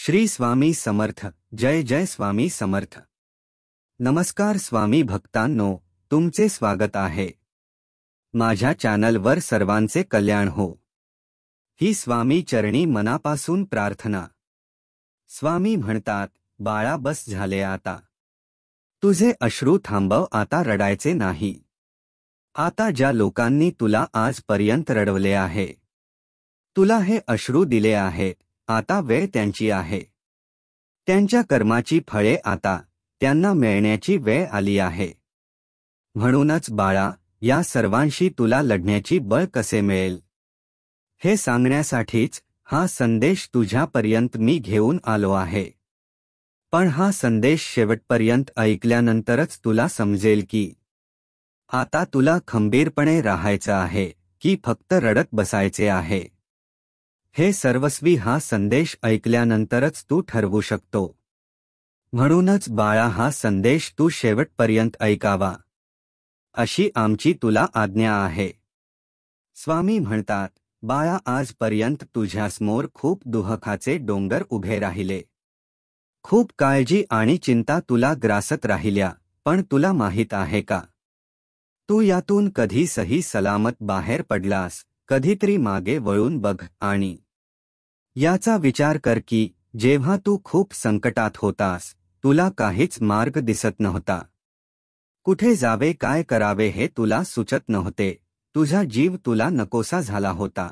श्री स्वामी समर्थ. जय जय स्वामी समर्थ. नमस्कार स्वामी भक्तांनो, तुमचे स्वागत आहे माझ्या चॅनलवर. सर्वांचे कल्याण हो ही स्वामी चरणी मनापासून प्रार्थना. स्वामी म्हणतात, बाळा बस झाले आता. तुझे अश्रू थांबव, आता रडायचे नाही. आता ज्या लोकांनी तुला आजपर्यंत रडवले आहे, तुला हे अश्रू दिले आहेत, आता वेळ त्यांची आहे. त्यांच्या कर्माची फळे आता त्यांना मिळण्याची वेळ आली आहे. म्हणूनच बाळा, या सर्वांशी तुला लढण्याची बळ कसे मिळेल हे सांगण्यासाठीच हा संदेश तुझ्यापर्यंत मी घेऊन आलो आहे. पण हा संदेश शेवटपर्यंत ऐकल्यानंतरच तुला समजेल की आता तुला खंबीरपणे राहायचं आहे की फक्त रडत बसायचे आहे. हे सर्वस्वी हा संदेश ऐकल्यानंतरच तू ठरवू शकतो. म्हणूनच बाळा, हा संदेश तू शेवटपर्यंत ऐकावा अशी आमची तुला आज्ञा आहे. स्वामी म्हणतात, बाळा, आजपर्यंत तुझ्यासमोर खूप दुःखाचे डोंगर उभे राहिले. खूप काळजी आणि चिंता तुला ग्रासत राहिल्या. पण तुला माहीत आहे का, तू यातून कधी सही सलामत बाहेर पडलास? कधीतरी मागे वळून बघ आणि याचा विचार कर की जेव्हा तू खूप संकटात होतास, तुला काहीच मार्ग दिसत नव्हता. कुठे जावे, काय करावे हे तुला सुचत नव्हते. तुझा जीव तुला नकोसा झाला होता.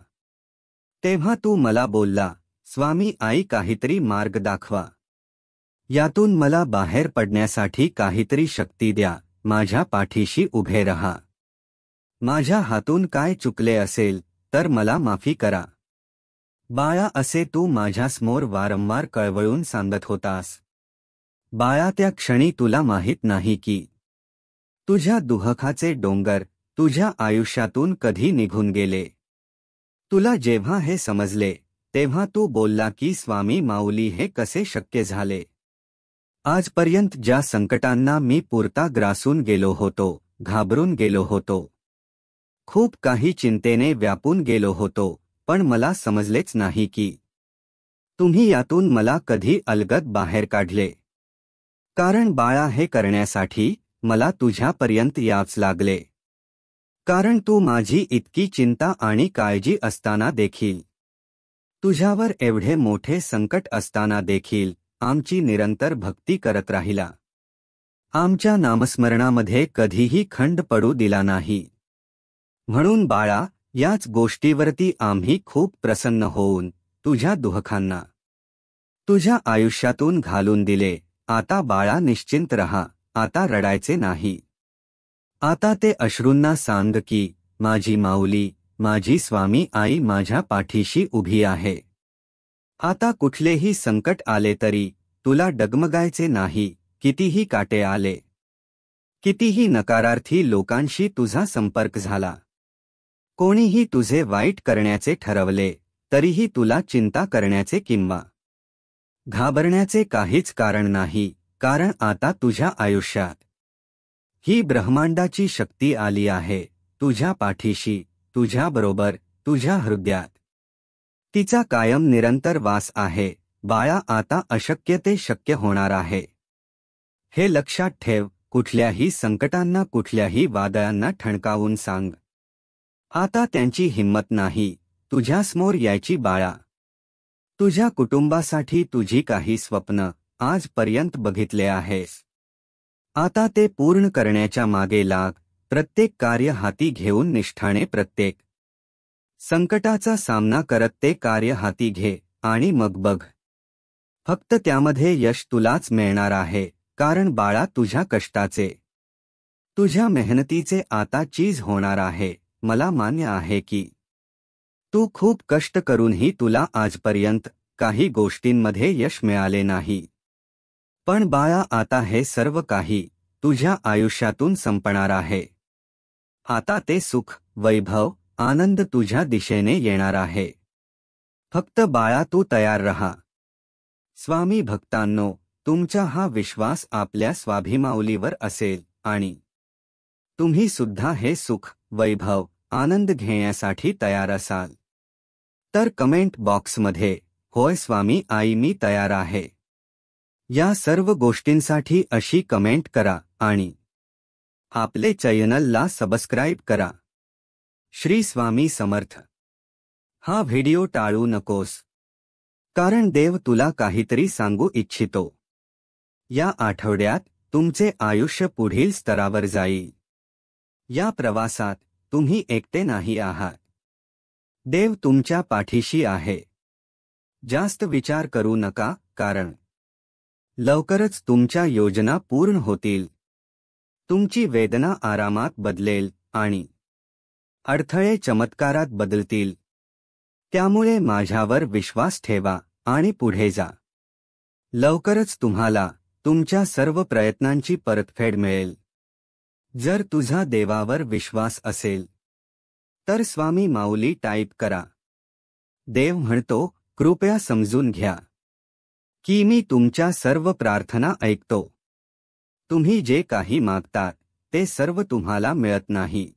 तेव्हा तू मला बोलला, स्वामी आई, काहीतरी मार्ग दाखवा. यातून मला बाहेर पडण्यासाठी काहीतरी शक्ती द्या. माझ्या पाठीशी उभे रहा. माझ्या हातून काय चुकले असेल तर मला माफी करा. बाळा, असे तू माझ्यासमोर वारंवार कळवळून सांगत होतास. बाळा, त्या क्षणी तुला माहीत नाही की तुझ्या दुःखाचे डोंगर तुझ्या आयुष्यातून कधी निघून गेले. तुला जेव्हा हे समजले तेव्हा तू बोलला की स्वामी माऊली, हे कसे शक्य झाले? आजपर्यंत ज्या संकटांना मी पुरता ग्रासून गेलो होतो, घाबरून गेलो होतो, खूप काही चिंतेने व्यापून गेलो होतो, पण मला समजलेच नाही की तुम्ही यातून मला कधी अलगद बाहेर काढले. कारण बाळा, हे करण्यासाठी मला तुझ्यापर्यंत यावंच लागले. कारण तू माझी इतकी चिंता आणि काळजी असताना देखील, तुझ्यावर एवढे मोठे संकट असताना देखील आमची निरंतर भक्ती करत राहिला. आमच्या नामस्मरणामध्ये कधीही खंड पडू दिला नाही. म्हणून बाळा, याच गोष्टीवरती आम्ही खूप प्रसन्न होऊन तुझ्या दुःखांना तुझ्या आयुष्यातून घालून दिले. आता बाळा, निश्चिंत रहा. आता रडायचे नाही. आता ते अश्रूंना सांग की माझी माऊली, माझी स्वामी आई माझ्या पाठीशी उभी आहे. आता कुठलेही संकट आले तरी तुला डगमगायचे नाही. कितीही काटे आले, कितीही नकारार्थी लोकांशी तुझा संपर्क झाला, कोणीही तुझे वाईट करण्याचे ठरवले, तरीही तुला चिंता करण्याचे किंवा घाबरण्याचे काहीच कारण नाही. कारण आता तुझ्या आयुष्यात ही ब्रह्मांडाची शक्ती आली आहे. तुझ्या पाठीशी, तुझ्याबरोबर, तुझ्या हृदयात तिचा कायम निरंतर वास आहे. बाळा, आता अशक्य ते शक्य होणार आहे. हे लक्षात ठेव. कुठल्याही संकटांना, कुठल्याही वादळांना ठणकावून सांग, आता त्यांची हिंमत नाही तुझ्यासमोर यायची. बाळा, तुझ्या कुटुंबासाठी तुझी काही स्वप्न आजपर्यंत बघितले आहेस, आता ते पूर्ण करण्याच्या मागे लाग. प्रत्येक कार्य हाती घेऊन निष्ठाने प्रत्येक संकटाचा सामना करत ते कार्य हाती घे आणि मग बघ, फक्त त्यामध्ये यश तुलाच मिळणार आहे. कारण बाळा, तुझ्या कष्टाचे, तुझ्या मेहनतीचे आता चीज होणार आहे. मला मान्य आहे की तू खूप कष्ट करूनही तुला आजपर्यंत काही गोष्टींमध्ये यश मिळाले नाही. पण बाळा, आता हे सर्व काही तुझ्या आयुष्यातून संपणार आहे. आता ते सुख, वैभव, आनंद तुझ्या दिशेने येणार आहे. फक्त बाळा, तू तयार रहा. स्वामी भक्तांनो, तुमचा हा विश्वास आपल्या स्वाभिमाऊलीवर असेल आणि तुम्ही सुद्धा हे सुख, वैभव, आनंद घेण्यासाठी तयार असाल तर कमेंट बॉक्समध्ये होय स्वामी आई मी तयार आहे. या सर्व गोष्टींसाठी अशी कमेंट करा आणि आपले चॅनलला सबस्क्राईब करा. श्री स्वामी समर्थ. हा व्हिडिओ टाळू नकोस, कारण देव तुला काहीतरी सांगू इच्छितो. या आठवड्यात तुमचे आयुष्य पुढील स्तरावर जाईल. या प्रवासात तुम्ही एकटे नाही आहात. देव तुमच्या पाठीशी आहे. जास्त विचार करू नका, कारण लवकरच तुमच्या योजना पूर्ण होतील. तुमची वेदना आरामात बदलेल आणि अडथळे चमत्कारात बदलतील. त्यामुळे माझ्यावर विश्वास ठेवा आणि पुढे जा. लवकरच तुम्हाला तुमच्या सर्व प्रयत्नांची परतफेड मिळेल. जर तुझा देवावर विश्वास असेल तर स्वामी माऊली टाईप करा. देव म्हणतो, कृपया समजून घ्या की मी तुमच्या सर्व प्रार्थना ऐकतो. तुम्ही जे काही मागतात ते सर्व तुम्हाला मिळत नाही.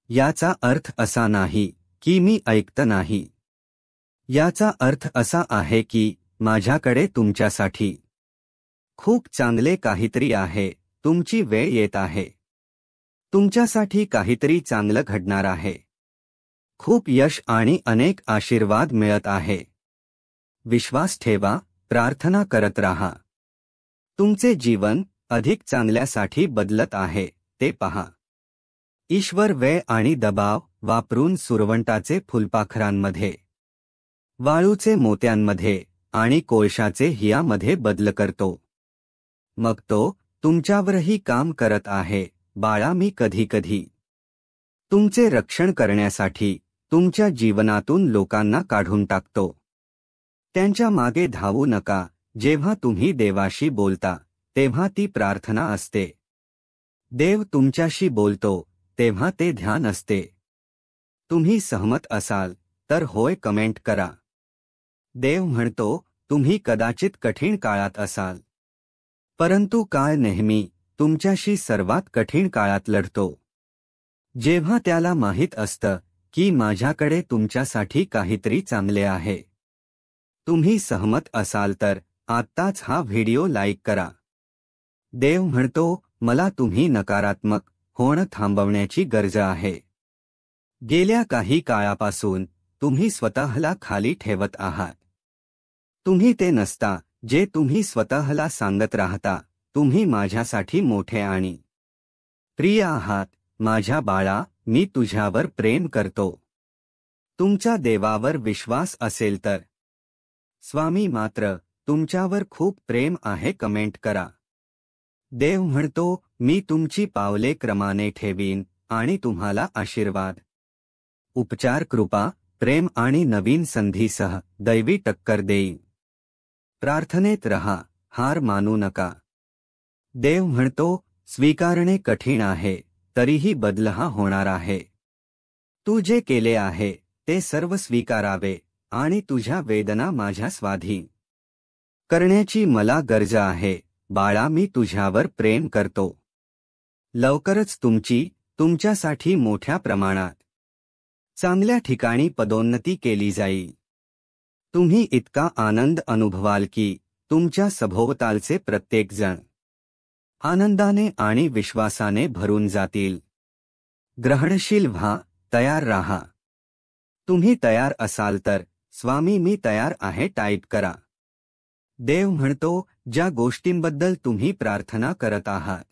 याचा अर्थ असा नाही की मी ऐकत नाही. याचा अर्थ असा आहे की माझ्याकडे तुमच्यासाठी खूप चांगले काहीतरी आहे. तुमची वेळ येत आहे. तुमच्यासाठी काहीतरी चांगलं घडणार आहे. खूप यश आणि अनेक आशीर्वाद मिळत आहे. विश्वास ठेवा, प्रार्थना करत राहा. तुमचे जीवन अधिक चांगल्यासाठी बदलत आहे ते पहा. ईश्वर वेळ आणि दबाव वापरून सुरवंटाचे फुलपाखरांमध्ये, वाळूचे मोत्यांमध्ये आणि कोळशाचे हिऱ्यामध्ये बदल करतो. मग तो तुमच्यावरही काम करत आहे. बाळा, मी कधी-कधी तुमचे रक्षण करण्यासाठी तुमच्या जीवनातून लोकांना काढून टाकतो. त्यांच्या मागे धावू नका. जेव्हा तुम्ही देवाशी बोलता तेव्हा ती प्रार्थना असते. देव तुमच्याशी बोलतो तेव्हा ते ध्यान असते. तुम्ही सहमत असाल तर होय कमेंट करा. देव म्हणतो, तुम्ही कदाचित कठीण काळात असाल, परंतु काळ नेहमी तुमच्याशी सर्वात कठीण काळात लढतो. जेव्हा त्याला माहीत असतं की माझ्याकडे तुमच्यासाठी काहीतरी चांगले आहे. तुम्ही सहमत असाल तर आत्ताच हा व्हिडिओ लाईक करा. देव म्हणतो, मला तुम्ही नकारात्मक होणं थांबवण्याची गरज आहे. गेल्या काही काळापासून तुम्ही स्वतःला खाली ठेवत आहात. तुम्ही ते नसता जे तुम्ही स्वतःला सांगत राहता. तुम्ही माझ्यासाठी मोठे आणि प्रिय आहात. माझ्या बाळा, मी तुझ्यावर प्रेम करतो. तुमच्या देवावर विश्वास असेल तर स्वामी मात्र तुमच्यावर खूप प्रेम आहे कमेंट करा. देव म्हणतो, मी तुमची पावले क्रमाने ठेवीन आणि तुम्हाला आशीर्वाद, उपचार, कृपा, प्रेम आणि नवीन संधीसह दैवी टक्कर देईन. प्रार्थनेत रहा, हार मानू नका. देव म्हणतो, स्वीकारणे कठीण आहे, तरीही बदल हा होणार आहे. तू जे केले आहे ते सर्व स्वीकारावे आणि तुझ्या वेदना माझ्या स्वाधीन करण्याची मला गरज आहे. बाळा, मी तुझ्यावर प्रेम करतो. लवकरच तुमच्यासाठी मोठ्या प्रमाणात चांगल्या ठिकाणी पदोन्नती केली जाईल. तुम्ही इतका आनंद अनुभवाल की तुमच्या सभोवतालचे प्रत्येक जण आनंदाने आणि विश्वासाने भरून जातील. ग्रहणशील व्हा, तयार राहा. तुम्ही तयार असाल तर स्वामी मी तयार आहे टाईप करा. देव म्हणतो, ज्या गोष्टींबद्दल तुम्ही प्रार्थना करत आहात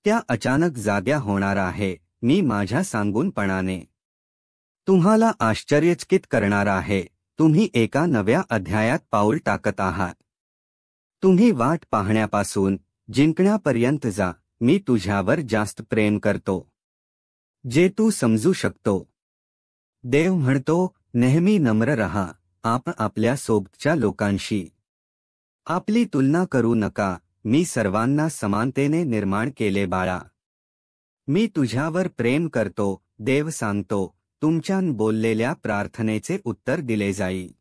त्या अचानक जाग्या होणार आहे. मी माझ्या सांगूनपणाने तुम्हाला आश्चर्यचकित करणार आहे. तुम्ही एका नव्या अध्यायात पाऊल टाकत आहात. तुम्ही वाट पाहण्यापासून जिंकण्यापर्यंत जा. मी तुझ्यावर जास्त प्रेम करतो जे तू समजू शकतो. देव म्हणतो, नेहमी नम्र रहा. आपल्या सोबतच्या लोकांशी आपली तुलना करू नका. मी सर्वांना समानतेने निर्माण केले बाळा. मी तुझ्यावर प्रेम करतो. देव सांगतो, तुमच्या बोललेल्या प्रार्थनेचे उत्तर दिले जाईल.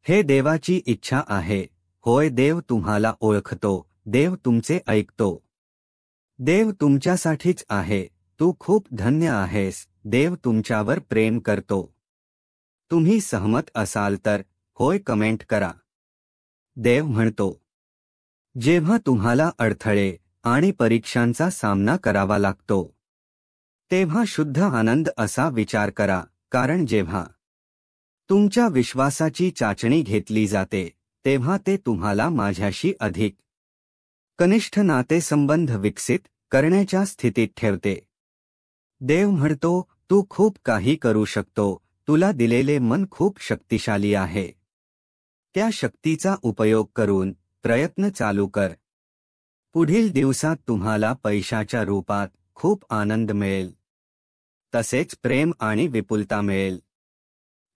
हे देवाची इच्छा आहे. होय, देव तुम्हाला ओळखतो. देव तुमचे ऐकतो. देव तुमच्यासाठीच आहे. तू खूप धन्य आहेस. देव तुमच्यावर प्रेम करतो. तुम्ही सहमत असाल तर होय कमेंट करा. देव म्हणतो, जेव्हा तुम्हाला अडथळे आणि परीक्षांचा सामना करावा लागतो तेव्हा शुद्ध आनंद असा विचार करा, कारण जेव्हा तुमच्या विश्वासाची चाचणी घेतली जाते तेव्हा ते तुम्हाला माझ्याशी अधिक कनिष्ठ नातेसंबंध विकसित करण्याच्या स्थितीत ठेवते. देव म्हणतो, तू खूप काही करू शकतो, तुला दिलेले मन खूप शक्तिशाली आहे. त्या शक्तीचा उपयोग करून प्रयत्न चालू कर. पुढील दिवसात तुम्हाला पैशाच्या रूपात खूप आनंद मिळेल, तसेच प्रेम आणि विपुलता मिळेल.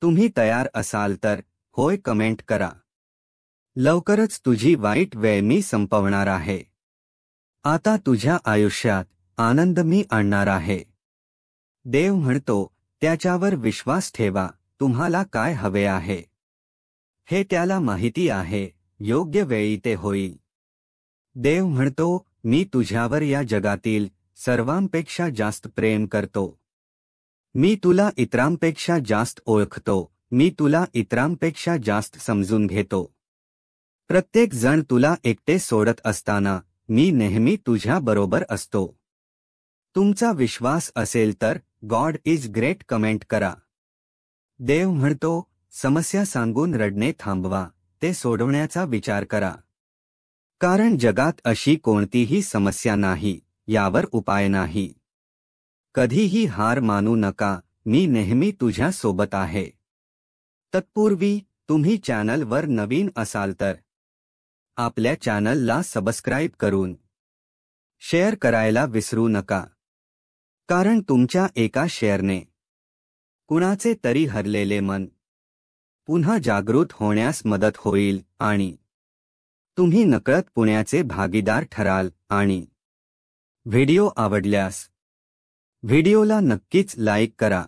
तुम्ही तयार असाल तर होय कमेंट करा. लवकरच तुझी वाईट वेळ मी संपवणार आहे. आता तुझ्या आयुष्यात आनंद मी आणणार आहे. देव म्हणतो, त्याच्यावर विश्वास ठेवा. तुम्हाला काय हवे आहे हे त्याला माहिती आहे. योग्य वेळी ते होईल. देव म्हणतो, मी तुझ्यावर या जगातील सर्वांपेक्षा जास्त प्रेम करतो. मी तुला इतरांपेक्षा जास्त ओळखतो. मी तुला इतरांपेक्षा जास्त समजून घेतो. प्रत्येक जण तुला एकटे सोडत असताना मी नेहमी तुझ्या बरोबर असतो. तुमचा विश्वास असेल तर गॉड इज ग्रेट कमेंट करा. देव म्हणतो, समस्या सांगून रडणे थांबवा. ते सोडवण्याचा विचार करा. कारण जगात अशी कोणतीही समस्या नाही यावर उपाय नाही. कधीही हार मानू नका. मी नेहमी तुझ्या सोबत आहे. तत्पूर्वी तुम्ही चॅनलवर नवीन असाल तर आपल्या चॅनलला सबस्क्राईब करून शेअर करायला विसरू नका. कारण तुमच्या एका शेअरने कुणाचे तरी हरलेले मन पुन्हा जागृत होण्यास मदत होईल आणि तुम्ही नकळत पुण्याचे भागीदार ठराल. आणि व्हिडिओ आवडल्यास व्हिडिओला नक्कीच लाईक करा.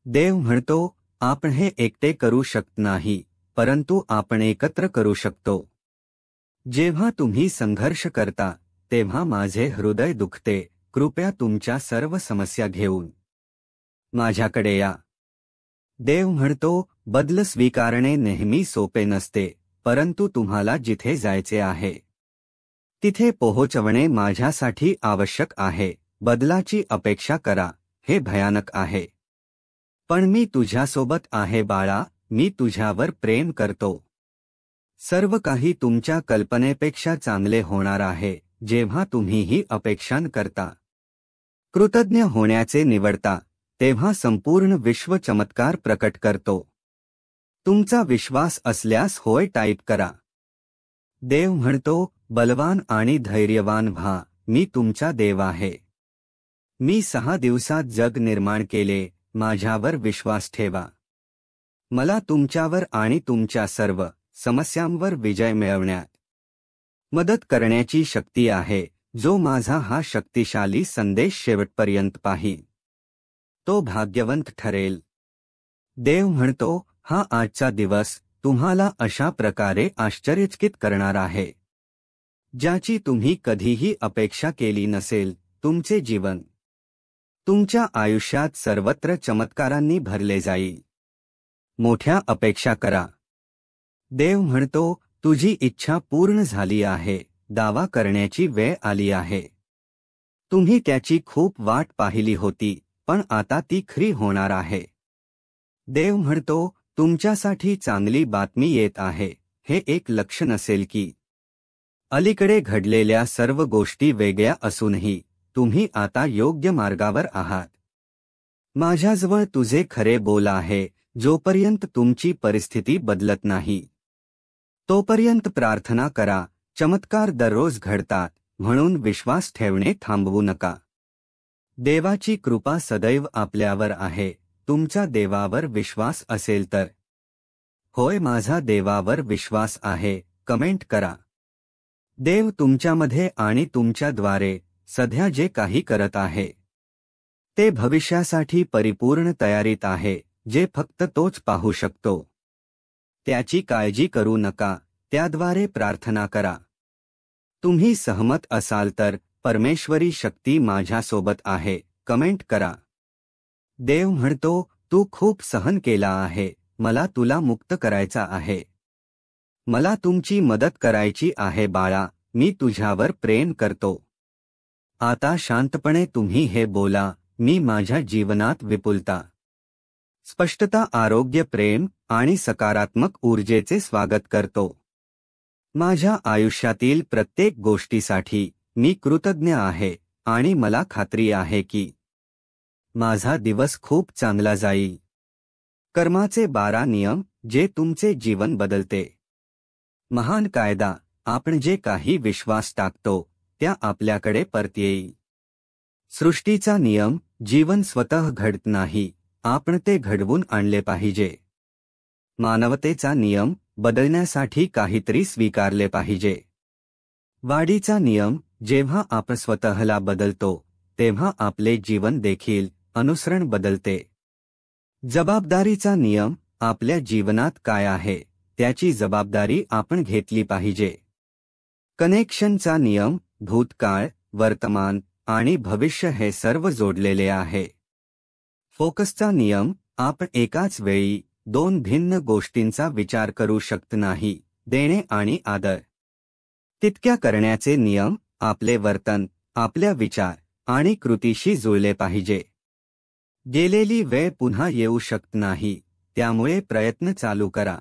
देव म्हणतो, आपण हे एकटे करू शकत नाही, परंतु आपण एकत्र करू शकतो. जेव्हा तुम्ही संघर्ष करता तेव्हा माझे हृदय दुखते. कृपया तुमच्या सर्व समस्या घेऊन माझ्याकडे या. देव म्हणतो, बदल स्वीकारणे नेहमी सोपे नसते, परंतु तुम्हाला जिथे जायचे आहे तिथे पोहोचवणे माझ्यासाठी आवश्यक आहे. बदलाची अपेक्षा करा, हे भयानक आहे. पण मी तुझ्यासोबत आहे बाळा. मी तुझ्यावर प्रेम करतो. सर्व काही तुमच्या कल्पनेपेक्षा चांगले होणार आहे जेव्हा तुम्ही ही अपेक्षा करता. कृतज्ञ होण्याचे निवडता तेव्हा संपूर्ण विश्व चमत्कार प्रकट करतो. तुमचा विश्वास असल्यास होय टाईप करा. देव म्हणतो, बलवान आणि धैर्यवान व्हा. मी तुमचा देव आहे. मी 6 दिवसात जग निर्माण केले. माझ्यावर विश्वास ठेवा. मला तुमच्यावर आणि तुमच्या सर्व समस्यांवर विजय मिळवण्यात मदत करण्याची शक्ती आहे. जो माझा हा शक्तिशाली संदेश शेवटपर्यंत पाहील तो भाग्यवंत ठरेल. देव म्हणतो, हा आजचा दिवस तुम्हाला अशा प्रकारे आश्चर्यचकित करणार आहे ज्याची तुम्ही कधीही अपेक्षा केली नसेल. तुमचे जीवन तुमच्या आयुष्यात सर्वत्र चमत्कारांनी भरले जाईल. मोठ्या अपेक्षा करा. देव म्हणतो, तुझी इच्छा पूर्ण झाली आहे. दावा करण्याची वेळ आली आहे. तुम्ही त्याची खूप वाट पाहिली होती, पण आता ती खरी होणार आहे. देव म्हणतो, तुमच्यासाठी चांगली बातमी येत आहे. हे एक लक्ष्य नसेल की अलीकडे घडलेल्या सर्व गोष्टी वेगळ्या असूनही तुम्ही आता योग्य मार्गावर आहात. माझ्याजवळ तुझे खरे बोल आहे. जोपर्यंत तुमची परिस्थिती बदलत नाही तोपर्यंत प्रार्थना करा. चमत्कार दररोज घडतात, म्हणून विश्वास ठेवणे थांबवू नका. देवाची कृपा सदैव आपल्यावर आहे. तुमचा देवावर विश्वास असेल तर होय, माझा देवावर विश्वास आहे कमेंट करा. देव तुमच्यामध्ये आणि तुमच्याद्वारे सध्या जे काही करत आहे ते भविष्यासाठी परिपूर्ण तयारीत आहे, जे फक्त तोच पाहू शकतो. त्याची काळजी करू नका. त्याद्वारे प्रार्थना करा. तुम्ही सहमत असाल तर परमेश्वरी शक्ती माझ्यासोबत आहे कमेंट करा. देव म्हणतो, तू खूप सहन केला आहे. मला तुला मुक्त करायचा आहे. मला तुमची मदत करायची आहे बाळा, मी तुझ्यावर प्रेम करतो. आता शांतपणे तुम्ही हे बोला, मी माझ्या जीवनात विपुलता, स्पष्टता, आरोग्य, प्रेम आणि सकारात्मक ऊर्जेचे स्वागत करतो. माझ्या आयुष्यातील प्रत्येक गोष्टीसाठी मी कृतज्ञ आहे आणि मला खात्री आहे की माझा दिवस खूप चांगला जाईल. कर्माचे 12 नियम जे तुमचे जीवन बदलते. महान कायदा, आपण जे काही विश्वास टाकतो त्या आपल्याकडे परत येईल. सृष्टीचा नियम, जीवन स्वतः घडत नाही, आपण ते घडवून आणले पाहिजे. मानवतेचा नियम, बदलण्यासाठी काहीतरी स्वीकारले पाहिजे. वाढीचा नियम, जेव्हा आपण स्वतःला बदलतो तेव्हा आपले जीवन देखील अनुसरण बदलते. जबाबदारीचा नियम, आपल्या जीवनात काय आहे त्याची जबाबदारी आपण घेतली पाहिजे. कनेक्शनचा नियम, भूतकाळ, वर्तमान आणि भविष्य हे सर्व जोडलेले आहे. फोकसचा नियम, आपण एकाच वेळी 2 भिन्न गोष्टींचा विचार करू शकत नाही, देणे आणि आदर. तितक्या करण्याचे नियम, आपले वर्तन आपल्या विचार आणि कृतीशी जुळले पाहिजे. गेलेली वेळ पुन्हा येऊ शकत नाही, त्यामुळे प्रयत्न चालू करा.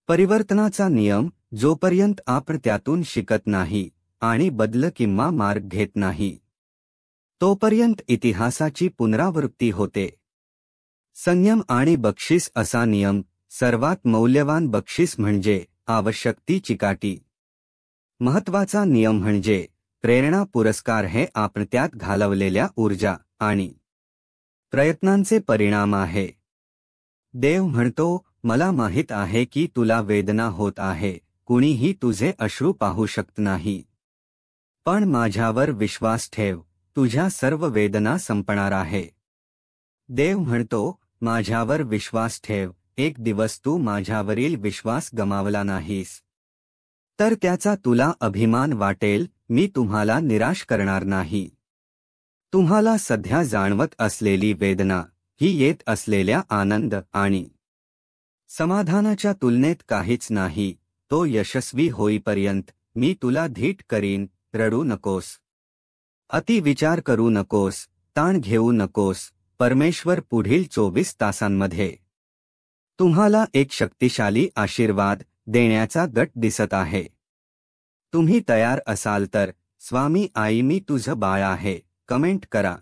परिवर्तनाचा नियम, जोपर्यंत आपण त्यातून शिकत नाही आणि बदल किंवा मार्ग घेत नाही तोपर्यंत इतिहासाची पुनरावृत्ती होते. संयम आणि बक्षीस असा नियम, सर्वात मौल्यवान बक्षीस म्हणजे आवश्यक ती चिकाटी. महत्त्वाचा नियम म्हणजे प्रेरणा, पुरस्कार हे आपण त्यात घालवलेल्या ऊर्जा आणि प्रयत्नांचे परिणाम आहे. देव म्हणतो, मला माहित आहे की तुला वेदना होत आहे, कुणीही तुझे अश्रू पाहू शकत नाही. पण माझ्यावर विश्वास ठेव, तुझ्या सर्व वेदना संपणार आहे. देव म्हणतो, माझ्यावर विश्वास ठेव, एक दिवस तू माझ्यावरील विश्वास गमावला नाहीस तर त्याचा तुला अभिमान वाटेल. मी तुम्हाला निराश करणार नाही. तुम्हाला सध्या जाणवत असलेली वेदना ही येत असलेल्या आनंद आणि समाधानाच्या तुलनेत काहीच नाही. तो यशस्वी होईपर्यंत मी तुला धीट करीन. रडू नकोस, अति विचार करू नकोस, ताण घेऊ नकोस. परमेश्वर पुढील 24 तासांमध्ये तुम्हाला एक शक्तिशाली आशीर्वाद देण्याचा गट दिसत आहे. तुम्ही तयार असाल तर, स्वामी आई मी तुझं बाळ आहे, कमेंट करा.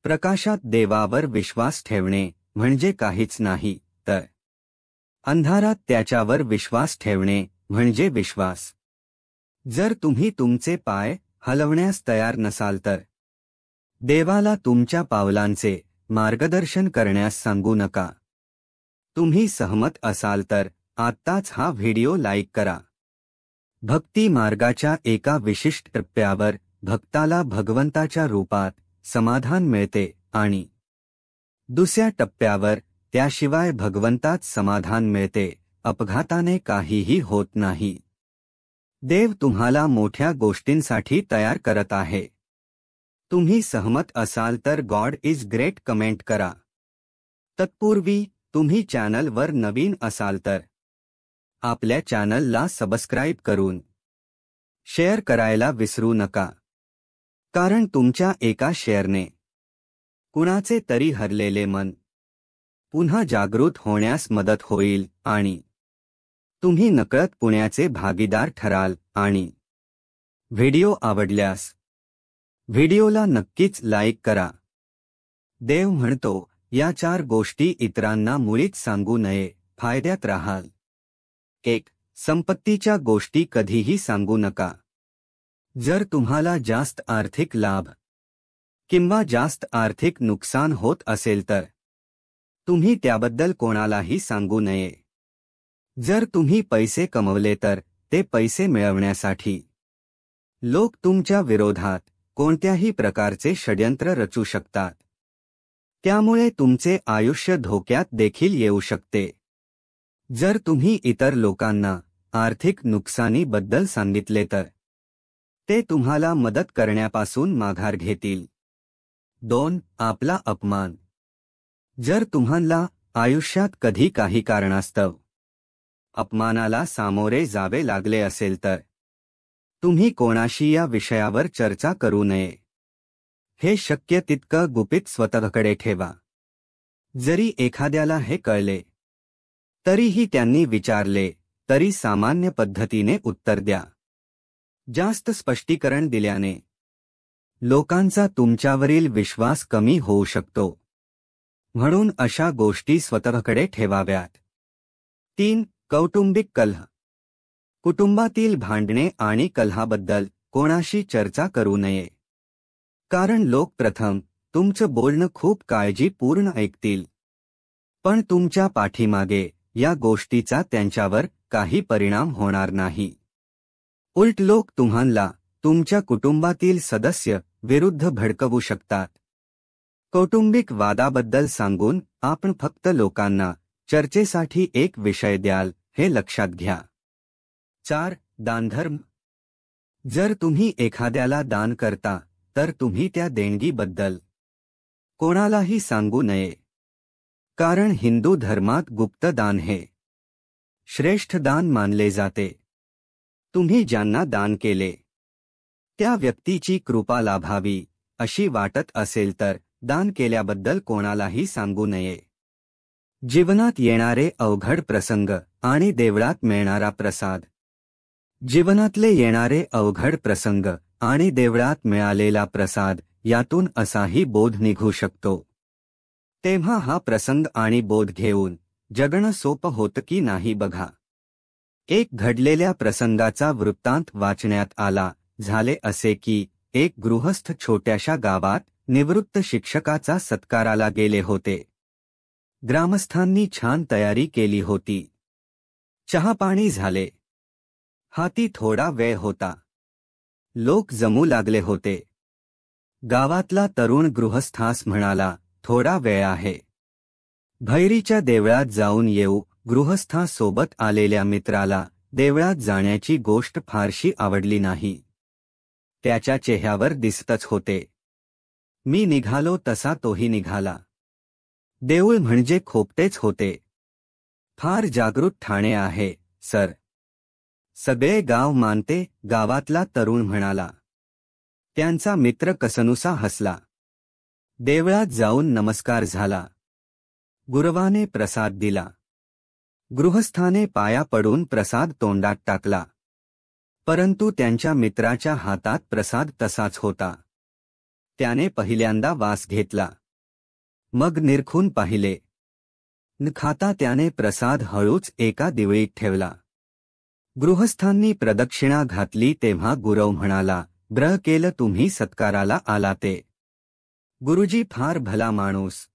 प्रकाशात देवावर विश्वास ठेवणे म्हणजे काहीच नाही, तर अंधारात त्याच्यावर विश्वास ठेवणे म्हणजे विश्वास. जर तुम्ही तुमचे पाय हलवण्यास तयार नसाल तर देवाला तुमच्या पावलांचे मार्गदर्शन करण्यास सांगू नका. तुम्ही सहमत असाल तर आत्ताच हा व्हिडिओ लाईक करा. भक्ती मार्गाच्या एका विशिष्ट टप्प्यावर भक्ताला भगवंताच्या रूपात समाधान मिळते आणि दुसऱ्या टप्प्यावर त्याशिवाय भगवंतात समाधान मिळते. अपघाताने काहीही होत नाही. देव तुम्हाला मोठ्या गोष्टींसाठी तयार करत आहे. तुम्ही सहमत असाल तर गॉड इज ग्रेट कमेंट करा. तत्पूर्वी तुम्ही चॅनलवर नवीन असाल तर आपल्या चॅनलला सबस्क्राईब करून शेअर करायला विसरू नका. कारण तुमच्या एका शेअरने कुणाचे तरी हरलेले मन पुन्हा जागृत होण्यास मदत होईल आणि तुम्ही नकळत पुण्याचे भागीदार ठराल. आणि व्हिडिओ आवडल्यास व्हिडिओला नक्कीच लाईक करा. देव म्हणतो, या 4 गोष्टी इतरांना मुळीच सांगू नये, फायद्यात राहाल. 1. संपत्तीच्या गोष्टी कधीही सांगू नका. जर तुम्हाला जास्त आर्थिक लाभ किंवा जास्त आर्थिक नुकसान होत असेल तर तुम्ही त्याबद्दल कोणालाही सांगू नये. जर तुम्ही पैसे कमवले तर ते पैसे मिळवण्यासाठी लोक तुमच्या विरोधात कोणत्याही प्रकारचे षड्यंत्र रचू शकतात. त्यामुळे तुमचे आयुष्य धोक्यात देखील येऊ शकते. जर तुम्ही इतर लोकांना आर्थिक नुकसानीबद्दल सांगितले तर ते तुम्हाला मदत करण्यापासून माघार घेतील. 2. आपला अपमान. जर तुम्हाला आयुष्यात कधी काही कारणास्तव अपमानाला सामोरे जावे लागले असेल तर तुम्ही कोणाशी या विषयावर चर्चा करू नये. हे शक्य तितकं गुपित स्वतःकडे ठेवा. जरी एखाद्याला हे कळले तरीही त्यांनी विचारले तरी सामान्य पद्धतीने उत्तर द्या. जास्त स्पष्टीकरण दिल्याने लोकांचा तुमच्यावरील विश्वास कमी होऊ शकतो. म्हणून अशा गोष्टी स्वतःकडे ठेवाव्यात. 3. कौटुंबिक कलह. कुटुंबातील भांडणे आणि कलहाबद्दल कोणाशी चर्चा करू नये. कारण लोक प्रथम तुमचं बोलणं खूप काळजीपूर्ण ऐकतील, पण तुमच्या पाठीमागे या गोष्टीचा त्यांच्यावर काही परिणाम होणार नाही. उलट लोक तुम्हाला तुमच्या कुटुंबातील सदस्य विरुद्ध भडकवू शकतात. कौटुंबिक वादाबद्दल सांगून आपण फक्त लोकांना चर्चेसाठी एक विषय द्याल हे लक्षात घ्या. 4. दानधर्म. जर तुम्ही एखाद्याला दान करता तर तुम्ही त्या देणगीबद्दल कोणालाही सांगू नये. कारण हिंदू धर्मात गुप्त दान हे श्रेष्ठ दान मानले जाते. तुम्ही ज्यांना दान केले त्या व्यक्तीची कृपा लाभावी अशी वाटत असेल तर दान केल्याबद्दल कोणालाही सांगू नये. जीवनात येणारे अवघड प्रसंग आणि देवळात मिळणारा प्रसाद. जीवनातले येणारे अवघड प्रसंग आणि देवळात मिळालेला प्रसाद यातून असाही बोध निघू शकतो. तेव्हा हा प्रसंग आणि बोध घेऊन जगणं सोपं होतं की नाही बघा. एक घडलेल्या प्रसंगाचा वृत्तांत वाचण्यात आला. झाले असे की एक गृहस्थ छोट्याशा गावात निवृत्त शिक्षकाचा सत्काराला गेले होते. ग्रामस्थांनी छान तयारी केली होती. चहापाणी झाले. हाती थोडा वेळ होता. लोक जमू लागले होते. गावातला तरुण गृहस्थास म्हणाला, थोडा वेळ आहे. भैरीच्या देवळात जाऊन येऊ. गृहस्थासोबत आलेल्या मित्राला देवळात जाण्याची गोष्ट फारशी आवडली नाही. त्याच्या चेहऱ्यावर दिसतच होते. मी निघालो तसा तोही निघाला. देऊळ म्हणजे खोपटेच होते. फार जागृत ठाणे आहे सर. सगळे गाव मानते. गावातला तरुण म्हणाला. त्यांचा मित्र कसनुसा हसला. देवळात जाऊन नमस्कार झाला. गुरवाने प्रसाद दिला. गृहस्थाने पाया पडून प्रसाद तोंडात टाकला. परंतु त्यांच्या मित्राच्या हातात प्रसाद तसाच होता. त्याने पहिल्यांदा वास घेतला. मग निरखून पाहिले. न खाता त्याने प्रसाद हळूच एका दिवळीत ठेवला. गृहस्थांनी प्रदक्षिणा घातली तेव्हा गुरव म्हणाला, ब्र केलं तुम्ही सत्काराला आला ते. गुरुजी फार भला माणूस.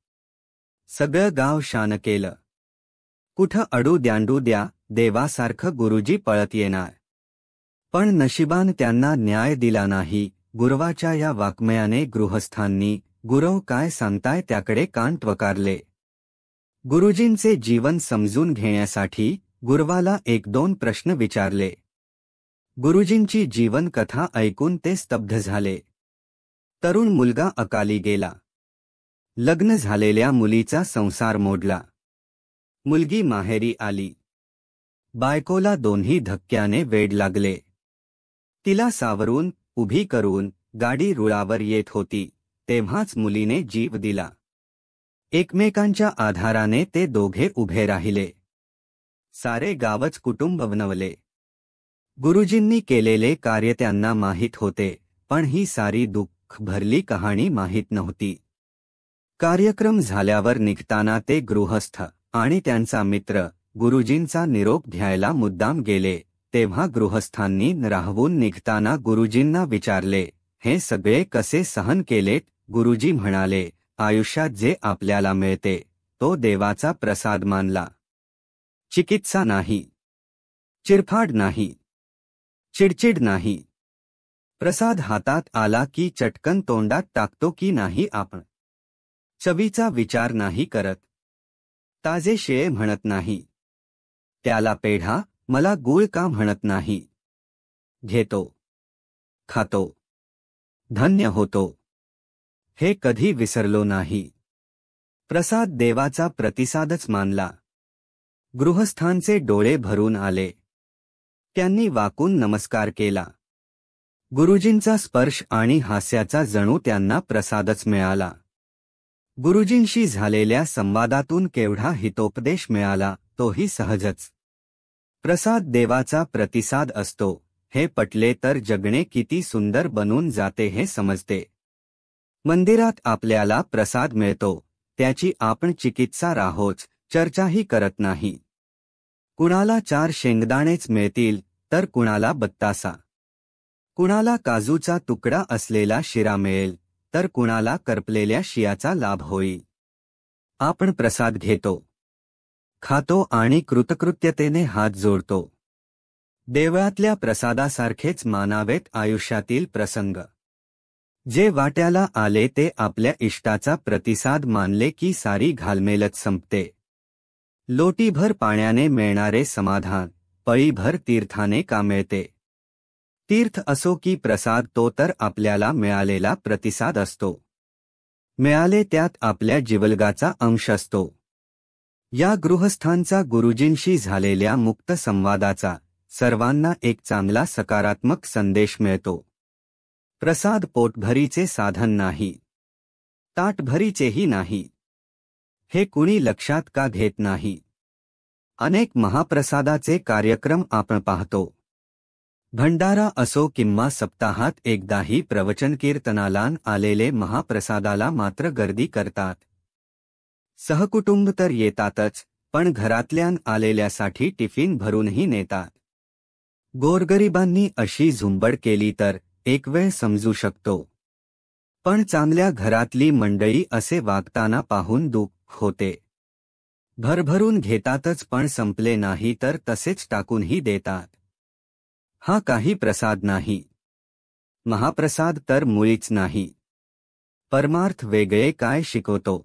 सगळं गाव शान केलं. कुठं अडू द्यांडू द्या देवासारखं गुरुजी पळत येणार. पण नशिबान त्यांना न्याय दिला नाही. गुरवाच्या या वाङ्मयाने गृहस्थांनी गुरव काय सांगताय त्याकडे कान टवकारले. गुरुजींचे जीवन समजून घेण्यासाठी गुरवाला 1-2 प्रश्न विचारले. गुरुजींची जीवनकथा ऐकून ते स्तब्ध झाले. तरुण मुलगा अकाली गेला. लग्न झालेल्या मुलीचा संसार मोडला. मुलगी माहेरी आली. बायकोला दोन्ही धक्क्याने वेड लागले. तिला सावरून उभी करून गाडी रुळावर येत होती तेव्हाच मुलीने जीव दिला. एकमेकांच्या आधाराने ते दोघे उभे राहिले. सारे गावच कुटुंब बनवले. गुरुजींनी केलेले कार्य त्यांना माहीत होते, पण ही सारी दुःख भरली कहाणी माहीत नव्हती. कार्यक्रम झाल्यावर निघताना ते गृहस्थ आणि त्यांचा मित्र गुरुजींचा निरोप घ्यायला मुद्दाम गेले. तेव्हा गृहस्थांनी राहवून निघताना गुरुजींना विचारले, हे सगळे कसे सहन केलेत? गुरुजी म्हणाले, आयुष्यात जे आपल्याला मिळते तो देवाचा प्रसाद मानला. चिकित्सा नाही, चिरफाड नाही, चिडचिड नाही. प्रसाद हातात आला की चटकन तोंडात टाकतो की नाही आपण. चवीचा विचार नाही करत. ताजे शिळे म्हणत नाही. त्याला पेढा मला गूळ का म्हणत नाही. घेतो, खातो, धन्य होतो. हे कधी विसरलो नाही. प्रसाद देवाचा प्रतिसादच मानला. गृहस्थांचे डोळे भरून आले. त्यांनी वाकून नमस्कार केला. गुरुजींचा स्पर्श आणि हास्याचा जणू त्यांना प्रसादच मिळाला. गुरुजींशी झालेल्या संवादातून केवढा हितोपदेश मिळाला, तोही सहजच. प्रसाद देवाचा प्रतिसाद असतो, हे पटले तर जगणे किती सुंदर बनून जाते हे समजते. मंदिरात आपल्याला प्रसाद मिळतो, त्याची आपण चिकित्सा राहोच, चर्चाही करत नाही. कुणाला 4 शेंगदाणेच मिळतील तर कुणाला बत्तासा. कुणाला काजूचा तुकडा असलेला शिरा मिळेल तर कुणाला करपलेल्या शियाचा लाभ होईल. आपण प्रसाद घेतो, खातो आणि कृतकृत्यतेने हात जोडतो. देवळातल्या प्रसादासारखेच मानावेत आयुष्यातील प्रसंग. जे वाट्याला आले ते आपल्या इष्टाचा प्रतिसाद मानले की सारी घालमेलच संपते. लोटीभर पाण्याने मिळणारे समाधान पळीभर तीर्थाने का मिळते? तीर्थ असो की प्रसाद, तो तर आपल्याला मिळालेला प्रतिसाद असतो. मिळाले त्यात आपल्या जिवलगाचा अंश असतो. या गृहस्थांचा गुरुजींशी झालेल्या मुक्त संवादाचा सर्वांना एक चांगला सकारात्मक संदेश मिळतो. प्रसाद पोटभरीचे साधन नाही, ताटभरीचेही नाही. हे कुणी लक्षात का घेत नाही? अनेक महाप्रसादाचे कार्यक्रम आपण पाहतो. भंडारा असो किंवा सप्ताहात एकदाही प्रवचन कीर्तनाला आलेले महाप्रसादाला मात्र गर्दी करतात. सहकुटुंब तर येतातच, पण घरातल्यान आलेल्यासाठी टिफिन भरूनही नेतात. गोरगरिबांनी अशी झुंबड केली तर एक वेळ समजू शकतो, पण चांगल्या घरातली मंडळी असे वागताना पाहून दुःख होते. भरभरून घेतातच पण संपले नाही तर तसेच टाकूनही देतात. हा काही प्रसाद नाही. महाप्रसाद तर मुळीच नाही. परमार्थ वेगळे काय शिकवतो?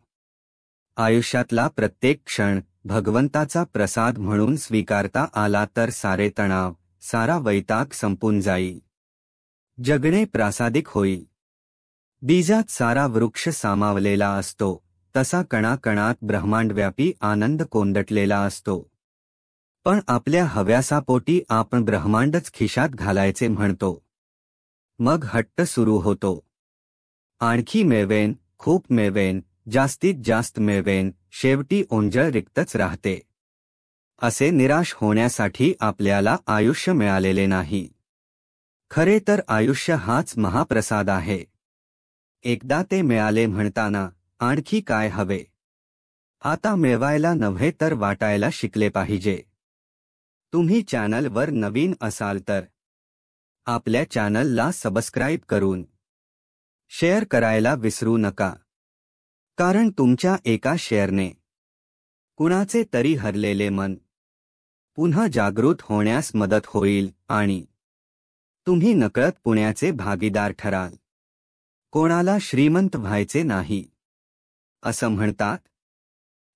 आयुष्यातला प्रत्येक क्षण भगवंताचा प्रसाद म्हणून स्वीकारता आला तर सारे तणाव, सारा वैताग संपून जाईल. जगणे प्रासादिक होईल. बीजात सारा वृक्ष सामावलेला असतो, तसा कणाकणात ब्रह्मांडव्यापी आनंद कोंदटलेला असतो. पण आपल्या हव्यासापोटी आपण ब्रह्मांडच खिशात घालायचे म्हणतो. मग हट्ट सुरू होतो. आणखी मिळवेन, खूप मिळवेन, जास्तीत जास्त मिळवेन, शेवटी ओंजळ रिक्तच राहते. असे निराश होण्यासाठी आपल्याला आयुष्य मिळालेले नाही. खरे तर आयुष्य हाच महाप्रसाद आहे. एकदा ते मिळाले म्हणताना आणखी काय हवे? आता मिळवायला नव्हे तर वाटायला शिकले पाहिजे. तुम्ही चॅनलवर नवीन असाल तर आपल्या चॅनलला सबस्क्राईब करून शेअर करायला विसरू नका. कारण तुमच्या एका शेअरने कुणाचे तरी हरलेले मन पुन्हा जागृत होण्यास मदत होईल आणि तुम्ही नकळत पुण्याचे भागीदार ठराल. कोणाला श्रीमंत व्हायचे नाही. असं म्हणतात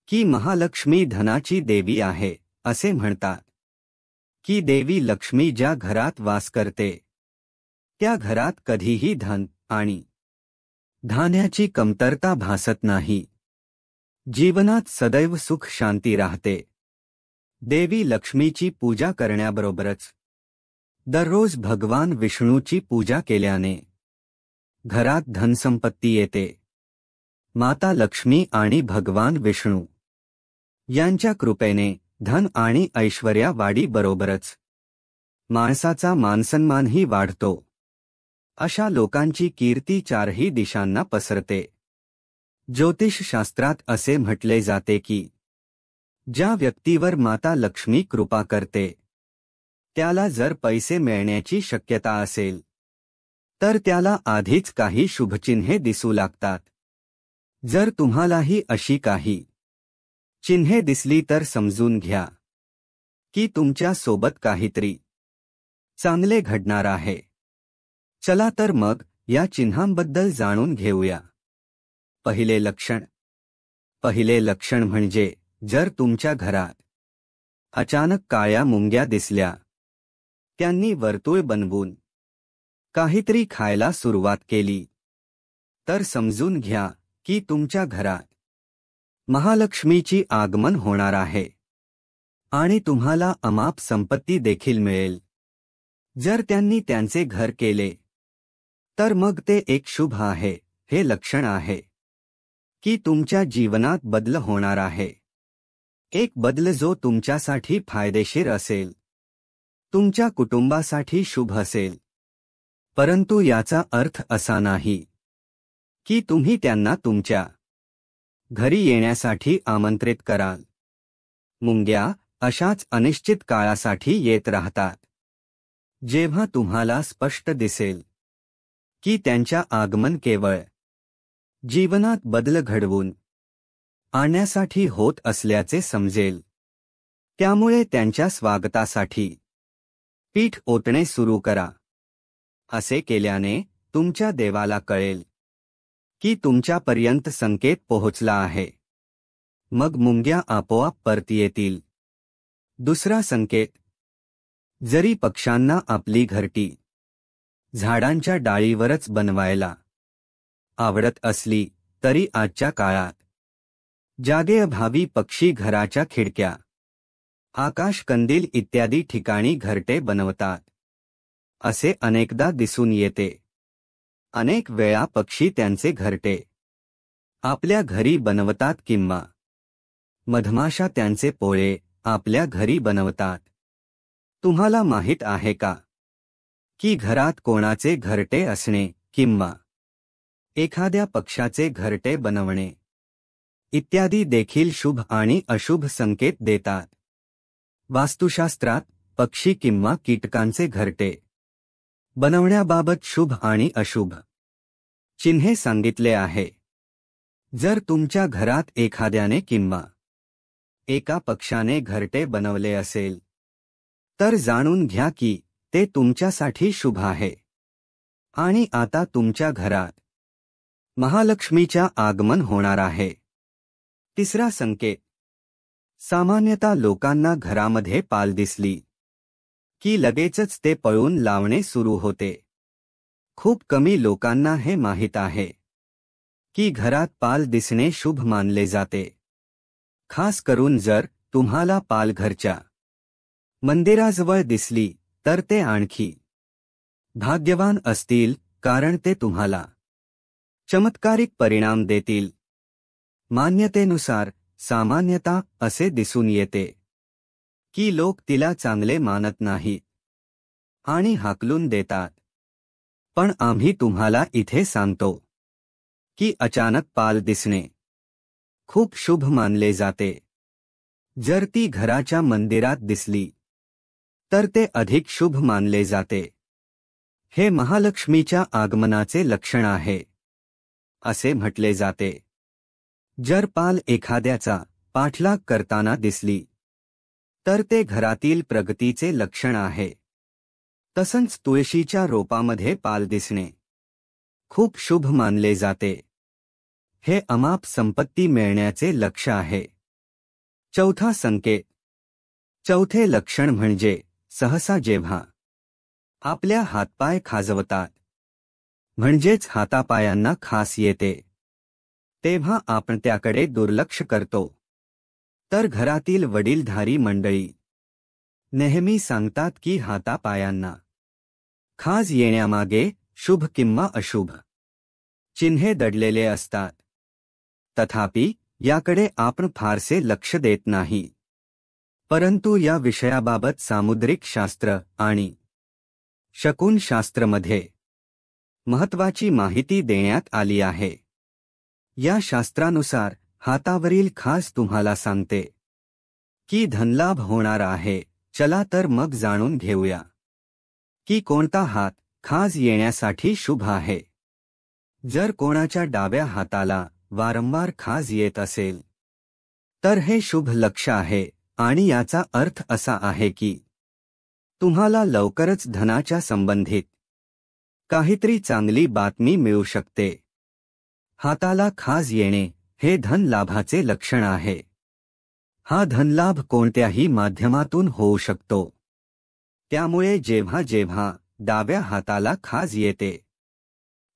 की महालक्ष्मी धनाची देवी आहे, असे म्हणतात की देवी लक्ष्मी ज्या घरात वास करते त्या घरात कधीही धन आणि धान्याची कमतरता भासत नाही. जीवनात सदैव सुख शांती राहते. देवी लक्ष्मीची पूजा करण्याबरोबरच दररोज भगवान विष्णूची पूजा केल्याने घरात धनसंपत्ती येते. माता लक्ष्मी आणि भगवान विष्णू यांच्या कृपेने धन आणि ऐश्वर्या वाढी बरोबरच माणसाचा मानसन्मानही वाढतो. अशा लोकांची कीर्ती 4ही दिशांना पसरते. ज्योतिषशास्त्रात असे म्हटले जाते की ज्या व्यक्तीवर माता लक्ष्मी कृपा करते त्याला जर पैसे मिळण्याची शक्यता असेल तर त्याला आधीच काही शुभचिन्हे दिसू लागतात. जर तुम्हालाही अशी काही चिन्हे दिसली तर समजून घ्या की तुमच्या सोबत काहीतरी चांगले घडणार आहे. चला तर मग या चिन्हांबद्दल जाणून घेऊया. पहिले लक्षण म्हणजे जर तुमच्या घरात अचानक काळ्या मुंग्या दिसल्या, त्यांनी वर्तुळ बनवून काहीतरी खायला सुरुवात केली, तर समजून घ्या की तुमच्या घरात महालक्ष्मीची आगमन होणार आहे आणि तुम्हाला अमाप संपत्ती देखील मिळेल। जर त्यांनी त्यांचे घर केले तर मग ते एक शुभ आहे, हे लक्षण आहे की तुमच्या जीवनात बदल होणार आहे। एक बदल जो तुमच्यासाठी फायदेशीर असेल, तुमच्या कुटुंबासाठी शुभ असेल। परंतु याचा अर्थ असा नाही की तुम्ही त्यांना तुमच्या घरी येण्यासाठी आमंत्रित कराल। मुंग्या अशाच अनिश्चित काळासाठी येत राहतात। जेव्हा तुम्हाला स्पष्ट दिसेल की त्यांच्या आगमन केवळ जीवनात बदल घडवून आणण्यासाठी होत असल्याचे समजेल, त्यामुळे त्यांच्या स्वागतासाठी पीठ ओतणे सुरू करा। असे केल्याने तुमच्या देवाला कळेल की तुमच्यापर्यंत संकेत पोहोचला आहे। मग मुंग्या आपोआप परत येतील। दुसरा संकेत, जरी पक्ष्यांना आपली घरटी झाडांच्या डाळीवरच बनवायला आवडत असली तरी आजच्या काळात जागेअभावी पक्षी घराच्या खिडक्या, आकाशकंदील इत्यादी ठिकाणी घरटे बनवतात। असे अनेकदा दिसून येते। अनेक वेळा पक्षी त्यांचे घरटे आपल्या घरी बनवतात किंवा मधमाशा त्यांचे पोळे आपल्या घरी बनवतात। तुम्हाला माहित आहे का की घरात कोणाचे घरटे असणे किंवा एखाद्या पक्षाचे घरटे बनवणे इत्यादी देखील शुभ आणि अशुभ संकेत देतात। वास्तुशास्त्रात पक्षी किंवा कीटकांचे घरटे बनवण्याबाबत शुभ आणि अशुभ चिन्हे सांगितले आहे। जर तुमच्या घरात एखाद्याने किंवा एका पक्षाने घरटे बनवले असेल तर जाणून घ्या की ते तुमच्यासाठी शुभ आहे आणि आता तुमच्या घरात महालक्ष्मीच्या आगमन होणार आहे। तिसरा संकेत, सामान्यतः लोकांना घरामध्ये पाल दिसली की लगेचच ते पळून लावणे सुरू होते। खूप कमी लोकांना हे माहीत आहे की घरात पाल दिसणे शुभ मानले जाते। खास करून जर तुम्हाला पाल घरच्या मंदिराजवळ दिसली तर ते आणखी भाग्यवान असतील, कारण ते तुम्हाला चमत्कारिक परिणाम देतील। मान्यतेनुसार सामान्यतः असे दिसून येते की लोक तिला चांगले मानत नाहीत आणि हाकलून देतात। पण आम्ही तुम्हाला इथे सांगतो की अचानक पाल दिसणे खूप शुभ मानले जाते। जर ती घराच्या मंदिरात दिसली तर ते अधिक शुभ मानले जाते। हे महालक्ष्मीच्या आगमनाचे लक्षण आहे असे म्हटले जाते। जर पाल एखाद्याचा पाठलाग करताना दिसली तर ते घरातील प्रगतीचे लक्षण आहे। तसंच तुळशीच्या रोपामध्ये पाल दिसणे खूप शुभ मानले जाते। हे अमाप संपत्ती मिळण्याचे लक्ष आहे। चौथा संकेत, चौथे लक्षण म्हणजे सहसा जेव्हा आपल्या हातपाय खाजवतात, म्हणजेच हातापायांना खास येते, तेव्हा आपण त्याकडे दुर्लक्ष करतो। तर घरातील वडीलधारी मंडळी नेहमी सांगतात की हातापायांना खाज येण्यामागे शुभ किंवा अशुभ चिन्हे दडलेले असतात। तथापि याकडे आपण फारसे लक्ष देत नाही। परंतु या विषयाबाबत सामुद्रिक शास्त्र आणि शकुनशास्त्रमध्ये महत्त्वाची माहिती देण्यात आली आहे। या शास्त्रानुसार हातावरील खास तुम्हाला सांगते की धनलाभ होणार आहे। चला तर मग जाणून घेऊया की कोणता हात खाज येण्यासाठी शुभ आहे। जर कोणाच्या डाव्या हाताला वारंवार खाज येत असेल तर हे शुभ लक्ष आहे आणि याचा अर्थ असा आहे की तुम्हाला लवकरच धनाच्या संबंधित काहीतरी चांगली बातमी मिळू शकते। हाताला खाज येणे हे धनलाभाचे लक्षण आहे। हा धनलाभ कोणत्याही माध्यमातून होऊ शकतो। त्यामुळे जेव्हा जेव्हा डाव्या हाताला खाज येते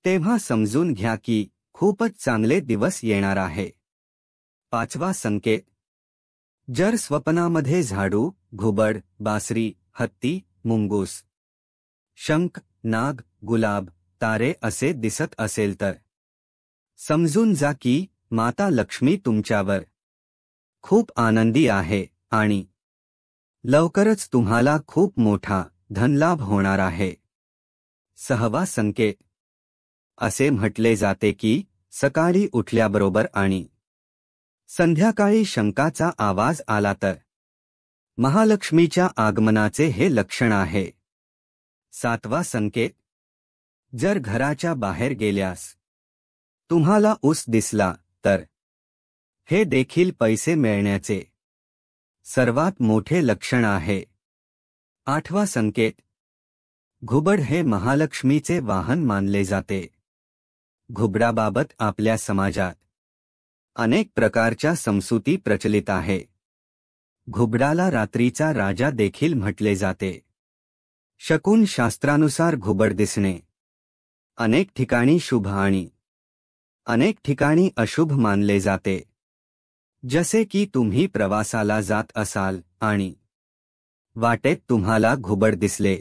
तेव्हा समजून घ्या की खूपच चांगले दिवस येणार आहे। 5वा संकेत. जर स्वप्नामध्ये झाडू, घुबड, बासरी, हत्ती, मुंगूस, शंख, नाग, गुलाब, तारे असे दिसत असेल तर समजून जा की माता लक्ष्मी तुमच्यावर खूप आनंदी आहे आणि लवकरच तुम्हाला खूप मोठा धनलाभ होणार आहे. 6वा संकेत. असे म्हटले जाते की सकाळी उठल्याबरोबर आणि संध्याकाळी शंखाचा आवाज आला तर महालक्ष्मीच्या आगमनाचे हे लक्षण आहे. 7वा संकेत. जर घराच्या बाहेर गेल्यास तुम्हाला ऊस दिसला तर हे देखील पैसे मिळण्याचे सर्वात मोठे लक्षण आहे. 8वा संकेत. घुबड हे महालक्ष्मीचे वाहन मानले जाते. घुबडाबाबत आपल्या समाजात अनेक प्रकारच्या समजुती प्रचलित आहे. घुबडाला रात्रीचा राजा देखील म्हटले जाते. शकुन शास्त्रानुसार घुबड दिसणे अनेक ठिकाणी शुभ आणि अनेक ठिकाणी अशुभ मानले जाते. जसे की तुम्ही प्रवासाला जात असाल आणि वाटेत तुम्हाला घुबड दिसले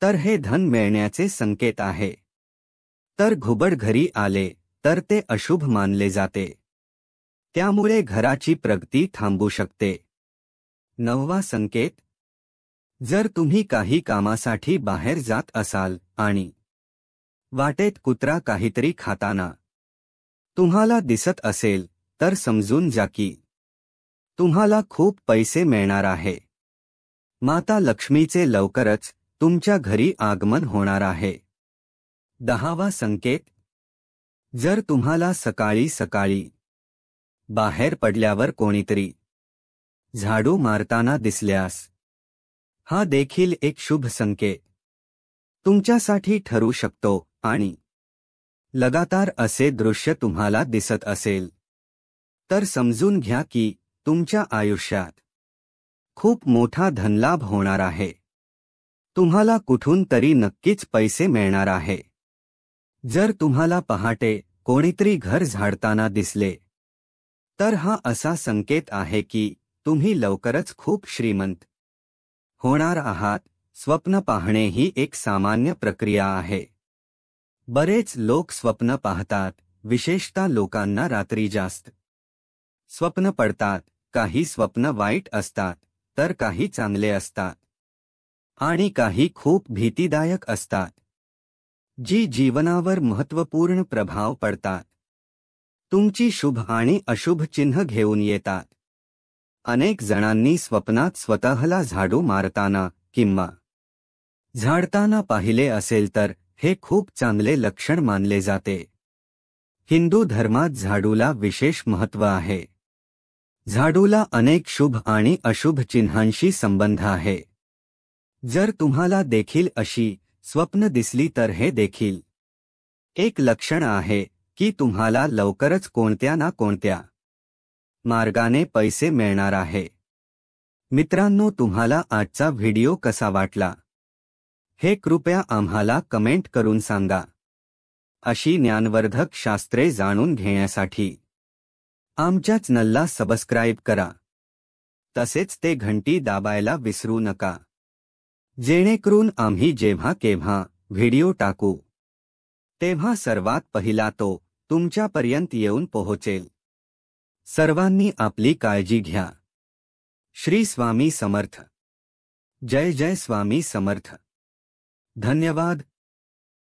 तर हे धन मिळण्याचे संकेत आहे. तर घुबड घरी आले तर ते अशुभ मानले जाते. त्यामुळे घराची प्रगती थांबू शकते. 9वा संकेत. जर तुम्ही काही कामासाठी बाहेर जात असाल आणि वाटेत कुत्रा काहीतरी खाताना तुम्हाला दिसत असेल तर समजून जा की तुम्हाला खूप पैसे मिळणार आहे. माता लक्ष्मीचे लवकरच तुमच्या घरी आगमन होणार आहे. 10वा संकेत. जर तुम्हाला सकाळी सकाळी बाहेर पडल्यावर कोणीतरी झाडू मारताना दिसल्यास हा देखील एक शुभ संकेत तुमच्यासाठी ठरू शकतो आणि लगातार असे दृश्य तुम्हाला दिसत असेल तर समजून घ्या की तुमच्या आयुष्यात खूप मोठा धनलाभ होणार आहे. तुम्हाला कुठून तरी नक्कीच पैसे मिळणार आहे. जर तुम्हाला पहाटे कोणीतरी घर झाडताना दिसले तर हा असा संकेत आहे की तुम्ही लवकरच खूप श्रीमंत होणार आहात. स्वप्न पाहणे ही एक सामान्य प्रक्रिया आहे. बरेच लोक स्वप्न पाहतात, विशेषतः लोकांना रात्री जास्त स्वप्न पडतात. काही स्वप्न वाईट असतात तर काही चांगले असतात आणि काही खूप भीतीदायक असतात जी जीवनावर महत्त्वपूर्ण प्रभाव पडतात. तुमची शुभ आणि अशुभ चिन्ह घेऊन येतात. अनेक जणांनी स्वप्नात स्वतःला झाडू मारताना किंवा झाडताना पाहिले असेल तर हे खूप चांगले लक्षण मानले जाते. हिंदू धर्मात झाडूला विशेष महत्त्व आहे. झाडूला अनेक शुभ आणि अशुभ चिन्हांशी संबंध आहे. जर तुम्हाला देखील अशी स्वप्न दिसली तर हे देखील एक लक्षण आहे की तुम्हाला लवकरच कोणत्या ना कोणत्या मार्गाने पैसे मिळणार आहे. मित्रांनो, तुम्हाला आजचा व्हिडिओ कसा वाटला हे कृपया आम्हाला कमेंट करून सांगा. अशी ज्ञानवर्धक शास्त्रे जाणून घेण्यासाठी आमच्या चॅनलला सबस्क्राईब करा. तसेच ते घंटी दाबायला विसरू नका, जेणेकरून आम्ही जेव्हा केव्हा व्हिडिओ टाकू तेव्हा सर्वात पहिला तो तुमच्यापर्यंत येऊन पोहोचेल. सर्वांनी आपली काळजी घ्या. श्री स्वामी समर्थ. जय जय स्वामी समर्थ. धन्यवाद.